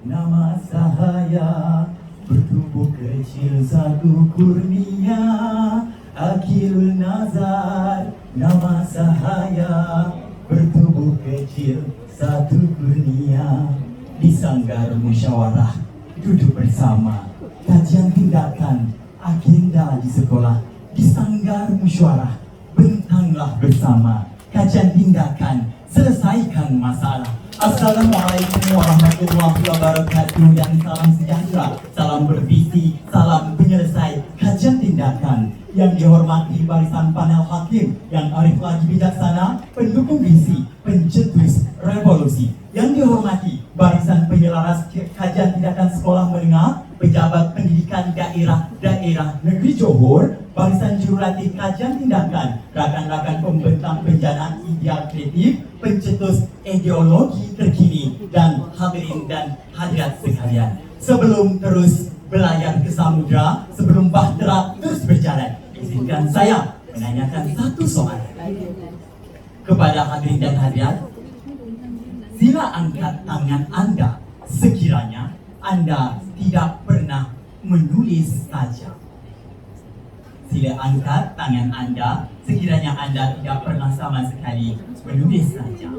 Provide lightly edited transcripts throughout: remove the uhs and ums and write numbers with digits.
Nama saya bertubuh kecil satu kurnia, Akhirul Nazar. Nama saya bertubuh kecil satu kurnia. Di sanggar musyawarah duduk bersama, kajian tindakan agenda di sekolah. Di sanggar musyawarah bentanglah bersama, kajian tindakan selesaikan masalah. Assalamualaikum warahmatullahi wabarakatuh dan salam sejahtera, salam bervisi, salam penyelesai kajian tindakan. Yang dihormati barisan panel hakim yang arif lagi bijaksana, pendukung visi, pencetus revolusi. Yang dihormati barisan penyelaras kajian tindakan sekolah menengah, pejabat pendidikan daerah negeri Johor, barisan jurulatih kajian tindakan, rakan-rakan pembentang penjanaan ideal kreatif, pencetus ideologi terkini, dan hadirin dan hadirat sekalian. Sebelum terus belayar ke samudra, sebelum bahtera terus berjalan, izinkan saya menanyakan satu soal kepada hadirin dan hadirat. Sila angkat tangan Anda sekiranya Anda tidak pernah menulis saja. Sila angkat tangan Anda sekiranya Anda tidak pernah sama sekali menulis saja.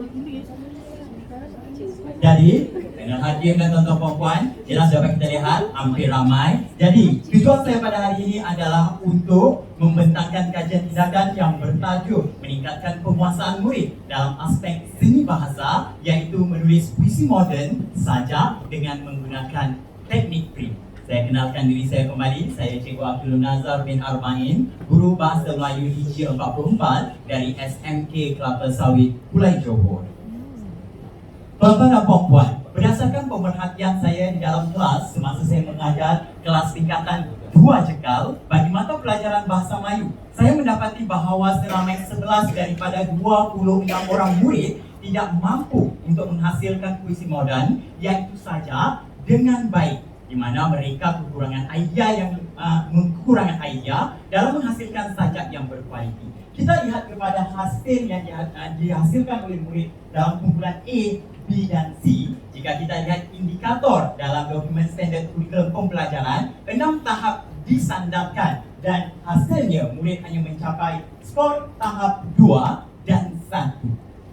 Jadi, dengan hadirin dan tuan-tuan puan-puan, jelas dapat kita lihat hampir ramai. Jadi, tujuan saya pada hari ini adalah untuk membentangkan kajian tindakan yang bertajuk meningkatkan penguasaan murid dalam aspek seni bahasa, iaitu menulis puisi moden saja dengan menggunakan teknik print. Saya kenalkan diri saya kembali, saya Cikgu Akhirul Nazar bin Arba'in, Guru Bahasa Melayu Hijri 44 dari SMK Kelapa Sawit, Pulau Johor. Tuan-tuan dan puan-puan, berdasarkan pemerhatian saya di dalam kelas semasa saya mengajar kelas tingkatan 2 Jekal bagi mata pelajaran Bahasa Melayu, saya mendapati bahawa seramai 11 daripada 26 orang murid tidak mampu untuk menghasilkan puisi moden, iaitu saja dengan baik, di mana mereka kekurangan idea dalam menghasilkan sajak yang berkualiti. Kita lihat kepada hasil yang dihasilkan oleh murid dalam kumpulan A, B dan C. Jika kita lihat indikator dalam dokumen standard kurikulum pembelajaran, 6 tahap disandarkan dan hasilnya murid hanya mencapai skor tahap 2 dan 1.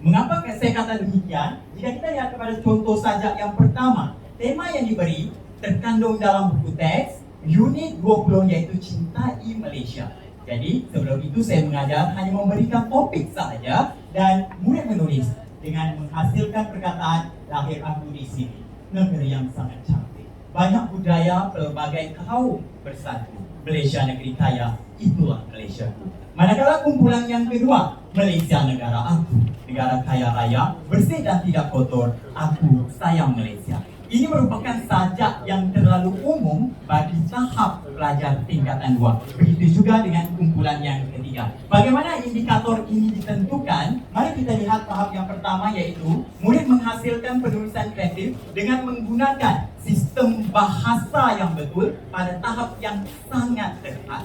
Mengapa saya kata demikian? Jika kita lihat kepada contoh sajak yang pertama, tema yang diberi terkandung dalam buku teks unit 20, iaitu Cintai Malaysia. Jadi sebelum itu saya mengajar hanya memberikan topik sahaja dan murid menulis dengan menghasilkan perkataan lahir aku di sini, negeri yang sangat cantik, banyak budaya pelbagai kaum bersatu, Malaysia negeri kaya, itulah Malaysia. Manakala kumpulan yang kedua, Malaysia negara aku, negara kaya raya, bersih dan tidak kotor, aku sayang Malaysia. Ini merupakan sajak yang terlalu umum bagi tahap pelajar tingkatan 2. Begitu juga dengan kumpulan yang ketiga. Bagaimana indikator ini ditentukan? Mari kita lihat tahap yang pertama, yaitu murid menghasilkan penulisan kreatif dengan menggunakan sistem bahasa yang betul pada tahap yang sangat terhad.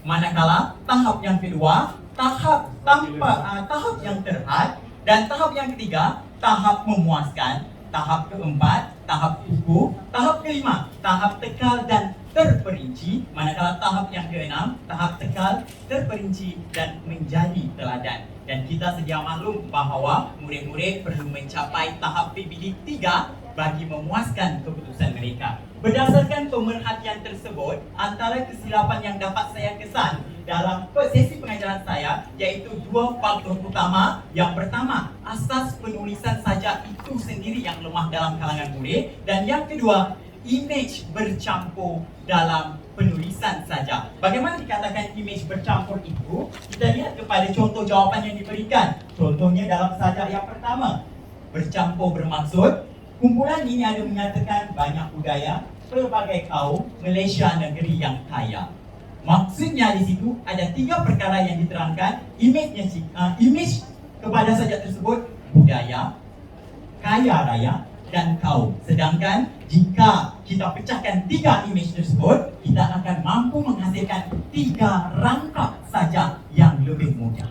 Manakala tahap yang kedua, tahap yang terhad, dan tahap yang ketiga, tahap memuaskan. Tahap keempat, tahap kukuh. Tahap kelima, tahap tekal dan terperinci. Manakala tahap yang keenam, tahap tekal, terperinci dan menjadi teladan. Dan kita sedia maklum bahawa murid-murid perlu mencapai tahap PBD 3 bagi memuaskan keputusan mereka. Berdasarkan pemerhatian tersebut, antara kesilapan yang dapat saya kesan dalam sesi pengajaran saya, iaitu 2 faktor utama. Yang pertama, asas penulisan sajak itu sendiri yang lemah dalam kalangan murid, dan yang kedua, imej bercampur dalam penulisan sajak. Bagaimana dikatakan imej bercampur itu? Kita lihat kepada contoh jawapan yang diberikan. Contohnya dalam sajak yang pertama, bercampur bermaksud kumpulan ini ada menyatakan banyak budaya, pelbagai kaum, Malaysia negeri yang kaya. Maksudnya di situ ada 3 perkara yang diterangkan. Imej kepada sajak tersebut budaya, kaya raya dan kaum. Sedangkan jika kita pecahkan 3 imej tersebut, kita akan mampu menghasilkan 3 rangkap sajak yang lebih mudah.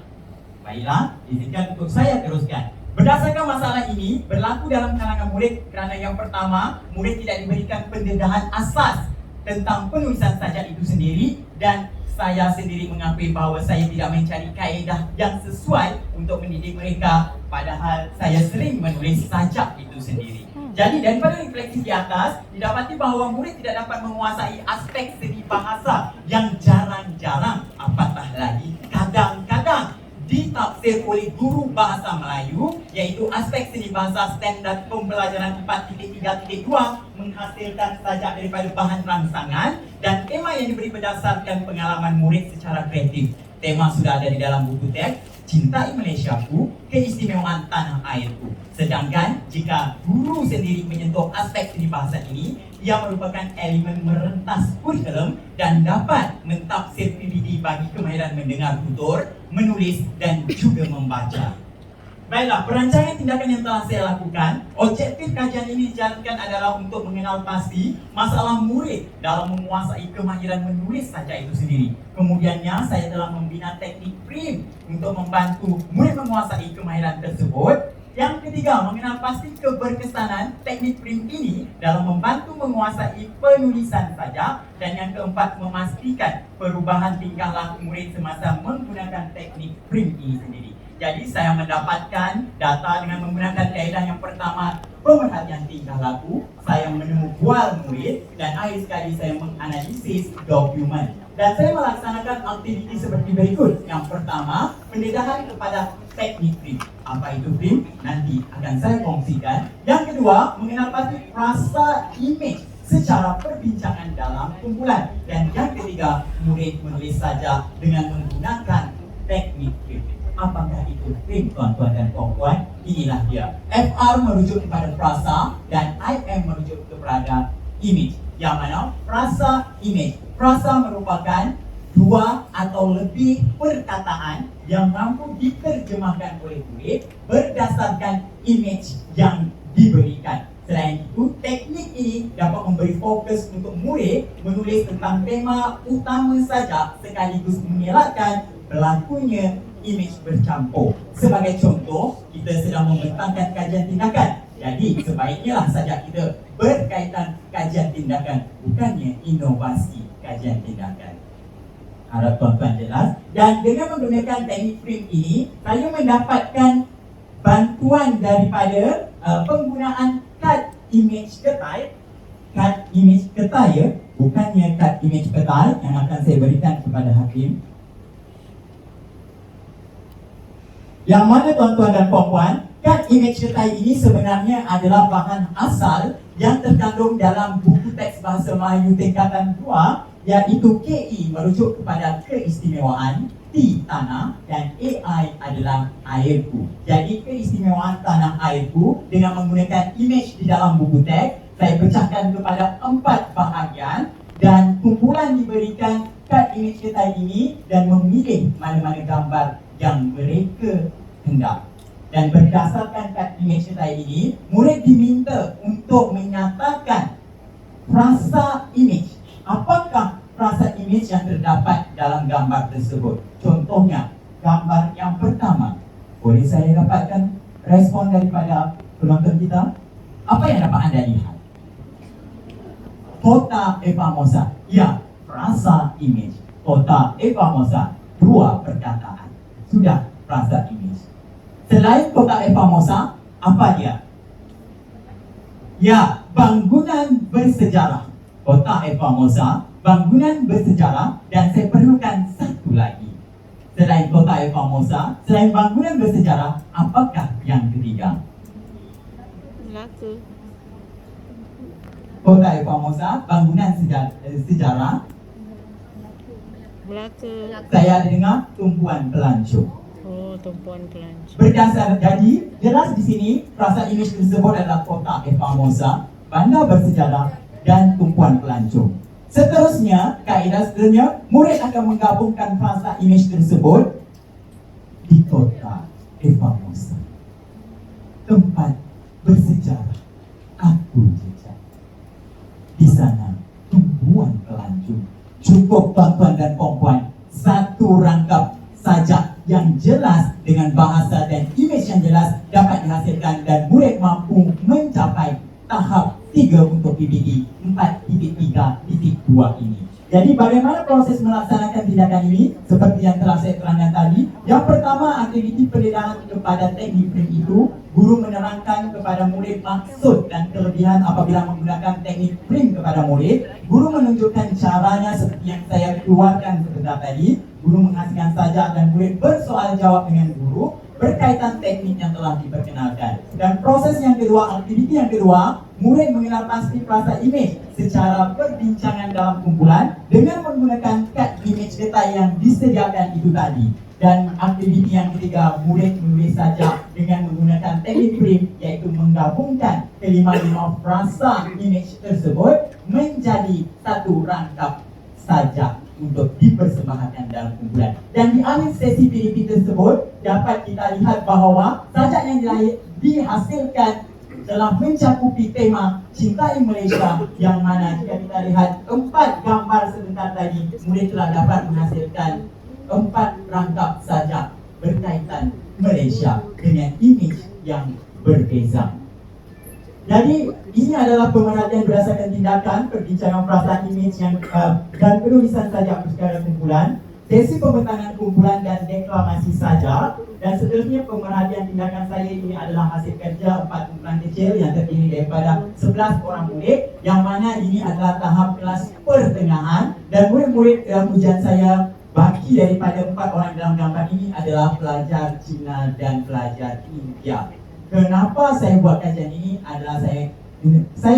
Baiklah, izinkan untuk saya teruskan. Berdasarkan masalah ini berlaku dalam kalangan murid kerana yang pertama, murid tidak diberikan pendedahan asas tentang penulisan sajak itu sendiri, dan saya sendiri mengakui bahawa saya tidak mencari kaedah yang sesuai untuk mendidik mereka, padahal saya sering menulis sajak itu sendiri. Jadi daripada refleksi di atas, didapati bahawa murid tidak dapat menguasai aspek seni bahasa yang jarang-jarang, apatah lagi kadang-kadang ditafsir oleh guru bahasa Melayu, iaitu aspek seni bahasa standar pembelajaran 4.3.2 menghasilkan sajak daripada bahan rangsangan dan tema yang diberi berdasarkan pengalaman murid secara kreatif. Tema sudah ada di dalam buku teks, Cintai Malaysiaku, Keistimewaan Tanah Airku. Sedangkan jika guru sendiri menyentuh aspek seni bahasa ini, ia merupakan elemen merentas kurikulum dan dapat mentafsir PBD bagi kemahiran mendengar tutur, menulis dan juga membaca. Baiklah, perancangan tindakan yang telah saya lakukan, objektif kajian ini dijalankan adalah untuk mengenal pasti masalah murid dalam menguasai kemahiran menulis sajak itu sendiri. Kemudiannya, saya telah membina teknik print untuk membantu murid menguasai kemahiran tersebut. Yang ketiga, mengenal pasti keberkesanan teknik print ini dalam membantu menguasai penulisan sajak. Dan yang keempat, memastikan perubahan tingkah laku murid semasa menggunakan teknik print ini sendiri. Jadi saya mendapatkan data dengan menggunakan kaedah yang pertama, pemerhatian tingkah laku. Saya menemu bual murid dan akhir sekali saya menganalisis dokumen. Dan saya melaksanakan aktiviti seperti berikut. Yang pertama, pendedahan kepada teknik print. Apa itu print? Nanti akan saya kongsikan. Yang kedua, mengenal pasti rasa image secara perbincangan dalam kumpulan. Dan yang ketiga, murid menulis sajak dengan menggunakan teknik print. Apakah itu print, tuan-tuan dan puan-puan? Inilah dia. FR merujuk kepada frasa dan IM merujuk kepada image. Yang mana? Frasa, image. Frasa merupakan dua atau lebih perkataan yang mampu diterjemahkan oleh murid berdasarkan image yang diberikan. Selain itu, teknik ini dapat memberi fokus untuk murid menulis tentang tema utama saja sekaligus mengelakkan berlakunya image bercampur. Sebagai contoh, kita sedang membentangkan kajian tindakan. Jadi, sebaiknya lah sajak kita berkaitan kajian tindakan, bukannya inovasi kajian tindakan. Harap tuan-tuan jelas. Dan dengan menggunakan teknik print ini, saya mendapatkan bantuan daripada penggunaan kad image ketai. Kad image ketai ya, bukannya kad image ketai yang akan saya berikan kepada hakim. Yang mana tuan-tuan dan puan-puan, kad image ketai ini sebenarnya adalah bahan asal yang terkandung dalam buku teks bahasa Melayu tingkatan 2, iaitu KI merujuk kepada keistimewaan, T tanah dan AI adalah airku. Jadi keistimewaan tanah airku dengan menggunakan image di dalam buku teks, saya pecahkan kepada 4 bahagian dan kumpulan diberikan kad image ketai ini dan memilih mana-mana gambar yang mereka hendak. Dan berdasarkan kad image ketai ini, murid diminta untuk menyatakan frasa image. Apakah frasa image yang terdapat dalam gambar tersebut? Contohnya, gambar yang pertama. Boleh saya dapatkan respon daripada penonton kita? Apa yang dapat anda lihat? Kota Epamosa. Ya, frasa image. Kota Epamosa. 2 perkataan. Sudah frasa image. Selain kota Epamosa, apa dia? Ya, bangunan bersejarah. Kota Epamosa, bangunan bersejarah, dan saya perlukan satu lagi. Selain kota Epamosa, selain bangunan bersejarah, apakah yang ketiga? Melaka. Kota Epamosa, bangunan sejarah. Melaka. Saya dengar tumpuan pelancong. Oh, tumpuan pelancong. Berdasar jadi jelas di sini frasa image tersebut adalah kota Epamosa, bandar bersejarah dan tumpuan pelancong. Seterusnya, kaedah seterusnya, murid akan menggabungkan frasa image tersebut di kota Epamosa, tempat bersejarah aku jejak. Di sana tumpuan pelancong. Cukup tuan-tuan dan puan-puan, satu rangkap sajak yang jelas dengan bahasa dan image yang jelas dapat 3 untuk PBD 4.3.2 ini. Jadi bagaimana proses melaksanakan tindakan ini? Seperti yang telah saya terangkan tadi. Yang pertama, aktiviti pendedahan kepada teknik print itu, guru menerangkan kepada murid maksud dan kelebihan apabila menggunakan teknik print kepada murid. Guru menunjukkan caranya seperti yang saya keluarkan sebentar tadi. Guru menghasilkan sajak dan murid bersoal jawab dengan guru berkaitan teknik yang telah diperkenalkan. Dan proses yang kedua, aktiviti yang kedua, murid mengenal pasti frasa image secara perbincangan dalam kumpulan dengan menggunakan kad image detail yang disediakan itu tadi. Dan aktiviti yang ketiga, murid menulis sajak dengan menggunakan teknik print, yaitu menggabungkan kelima-lima frasa image tersebut menjadi satu rangkap sajak untuk dipersembahkan dalam kumpulan. Dan di akhir sesi PDP tersebut dapat kita lihat bahawa sajak yang dihasilkan telah mencakupi tema Cintai Malaysia, yang mana jika kita lihat 4 gambar sebentar tadi, murid telah dapat menghasilkan 4 rangkap sajak berkaitan Malaysia dengan imej yang berbeza. Jadi ini adalah pemerhatian berdasarkan tindakan, perbincangan frasa image yang dan penulisan sajak secara kumpulan, sesi pembentangan kumpulan dan deklamasi sajak. Dan seterusnya pemerhatian tindakan saya ini adalah hasil kerja 4 kumpulan kecil yang terdiri daripada 11 orang murid, yang mana ini adalah tahap kelas pertengahan. Dan murid-murid dalam ujian saya, baki daripada 4 orang dalam gambar ini adalah pelajar Cina dan pelajar India. Kenapa saya buat kajian ini adalah saya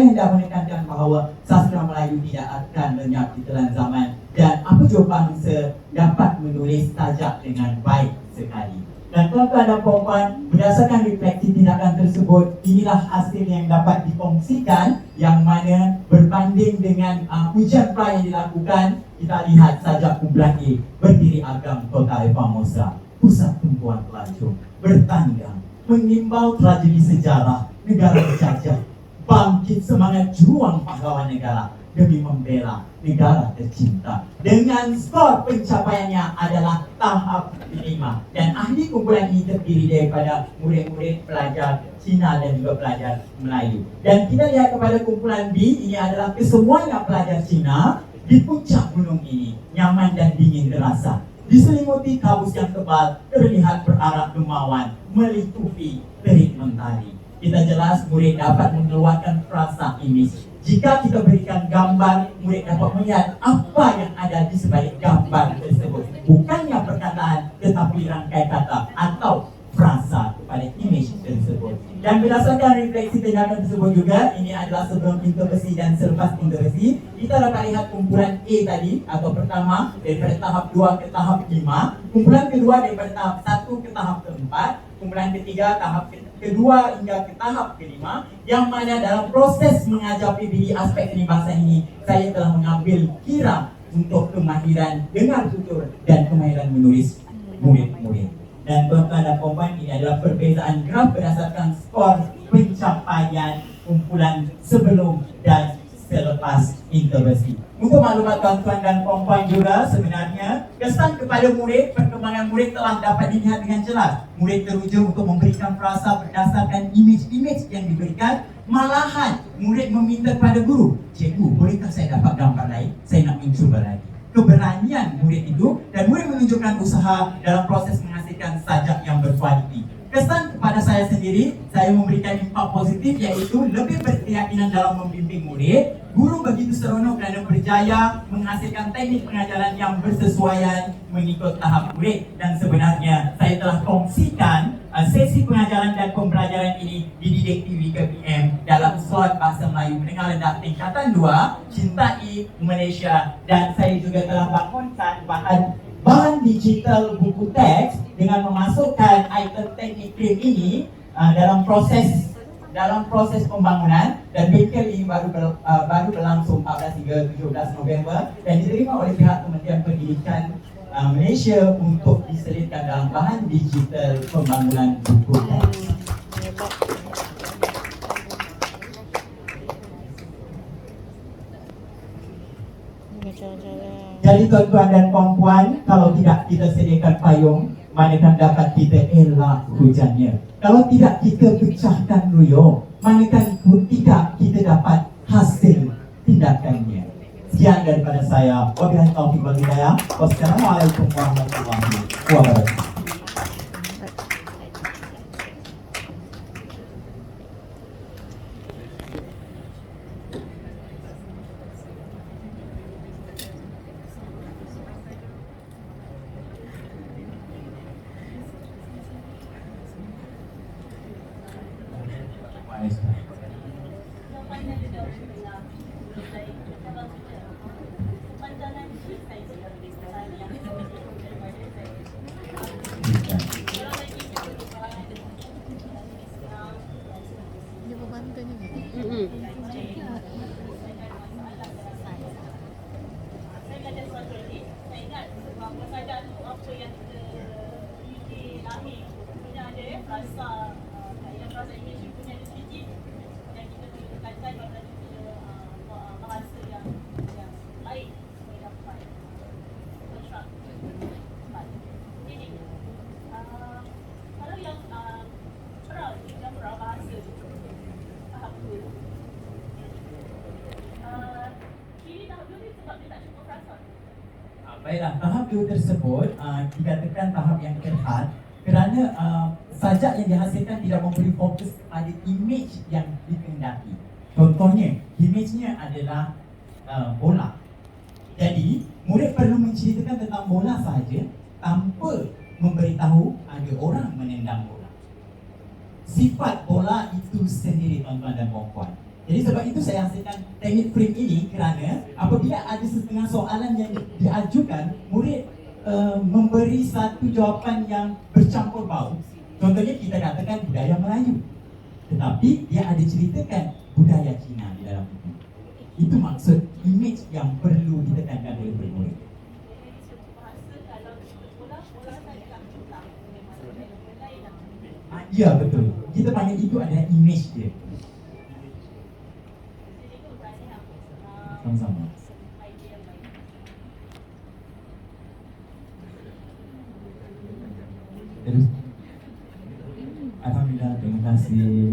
hendak menekankan bahawa sastra Melayu tidak akan lenyap di telan zaman, dan apa jua bangsa dapat menulis sajak dengan baik sekali. Dan tuan-tuan dan puan-puan, berdasarkan refleksi tindakan tersebut, inilah hasil yang dapat dikongsikan, yang mana berbanding dengan ujian pra yang dilakukan. Kita lihat sajak kumpulan A, berdiri agam Kota Formosa, pusat tumpuan pelancong, bertandang mengimbau tragedi sejarah negara berjajah, bangkit semangat juang pahlawan negara demi membela negara tercinta. Dengan skor pencapaiannya adalah tahap 5. Dan ahli kumpulan ini terdiri daripada murid-murid pelajar Cina dan juga pelajar Melayu. Dan kita lihat kepada kumpulan B, ini adalah kesemuanya pelajar Cina di puncak gunung ini, nyaman dan dingin terasa. Diselimuti kabus yang tebal, terlihat berarak kemauan, melitupi terik mentari. Kita jelas murid dapat mengeluarkan frasa image. Jika kita berikan gambar, murid dapat melihat apa yang ada di sebalik gambar tersebut. Bukannya perkataan, tetapi rangkai kata atau frasa kepada image tersebut. Dan berdasarkan refleksi tindakan tersebut juga, ini adalah sebelum intervensi dan selepas intervensi, kita dapat lihat kumpulan A tadi, atau pertama daripada tahap 2 ke tahap 5, kumpulan kedua daripada tahap 1 ke tahap keempat, kumpulan ketiga tahap kedua hingga ke tahap kelima, yang mana dalam proses mengajar PBD aspek seni bahasa ini, saya telah mengambil kira untuk kemahiran dengar tutur dan kemahiran menulis murid-murid. Dan tuan-tuan dan puan-puan, ini adalah perbezaan graf berdasarkan skor pencapaian kumpulan sebelum dan selepas intervensi. Untuk maklumat tuan-tuan dan puan-puan juga, sebenarnya kesan kepada murid, perkembangan murid telah dapat dilihat dengan jelas. Murid teruja untuk memberikan frasa berdasarkan imej-imej yang diberikan. Malahan murid meminta kepada guru, "Cikgu, bolehkah saya dapat gambar lain? Saya nak mencuba lagi." Keberanian murid itu, dan murid menunjukkan usaha dalam proses menghasilkan sajak yang berkualiti. Kesan kepada saya sendiri, saya memberikan impak positif, iaitu lebih berkeyakinan dalam membimbing murid. Guru begitu seronok kerana berjaya menghasilkan teknik pengajaran yang bersesuaian mengikut tahap murid. Dan sebenarnya saya telah kongsikan sesi pengajaran dan pembelajaran ini di Didik TV KPM dalam slot Bahasa Melayu Menengah Rendah tingkatan 2, Cintai Malaysia. Dan saya juga telah bangunkan bahan digital buku teks dengan memasukkan item teknik print ini dalam proses pembangunan, dan bengkel ini baru berlangsung 14 hingga 17 November dan diterima oleh pihak Kementerian Pendidikan Malaysia untuk diselitkan dalam bahan digital pembangunan buku teks. Jadi tuan-tuan dan puan-puan, kalau tidak kita sediakan payung, manakah dapat kita elak hujannya? Kalau tidak kita pecahkan ruyung, manakala tidak kita dapat hasil tindakannya. Sekian daripada saya. Wabillahi taufiq wal hidayah. Wassalamualaikum warahmatullahi wabarakatuh. Dia berbantu juga. Saya belajar sesuatu lagi. Saya ingat bahawa saja tu apa yang kita miliki lahir punya ada ya rasa yang rasa ingin punya ada sedikit yang kita perlu tekankan pada kita bahasa yang baik boleh dapat construct. Jadi kalau yang perang bahasa tahap tu kini tahap tu ni sebab dia tak cukup rason. Baiklah, tahap 2 tersebut dikatakan tahap yang terhad kerana sajak yang dihasilkan tidak memberi fokus pada image yang dikehendaki. Contohnya, image-nya adalah bola. Jadi, murid perlu menceritakan tentang bola sahaja tanpa memberitahu ada orang menendang bola. Sifat bola itu sendiri, tuan-tuan dan puan-puan. Jadi sebab itu saya hasilkan teknik frame ini kerana apabila ada setengah soalan yang diajukan, murid memberi satu jawapan yang bercampur bau. Contohnya kita katakan budaya Melayu, tetapi dia ada ceritakan budaya Cina di dalam itu. Itu maksud image yang perlu ditekankan oleh murid. Ya betul. Kita panggil itu adalah image dia. Sama-sama. Terus. Alhamdulillah, terima kasih.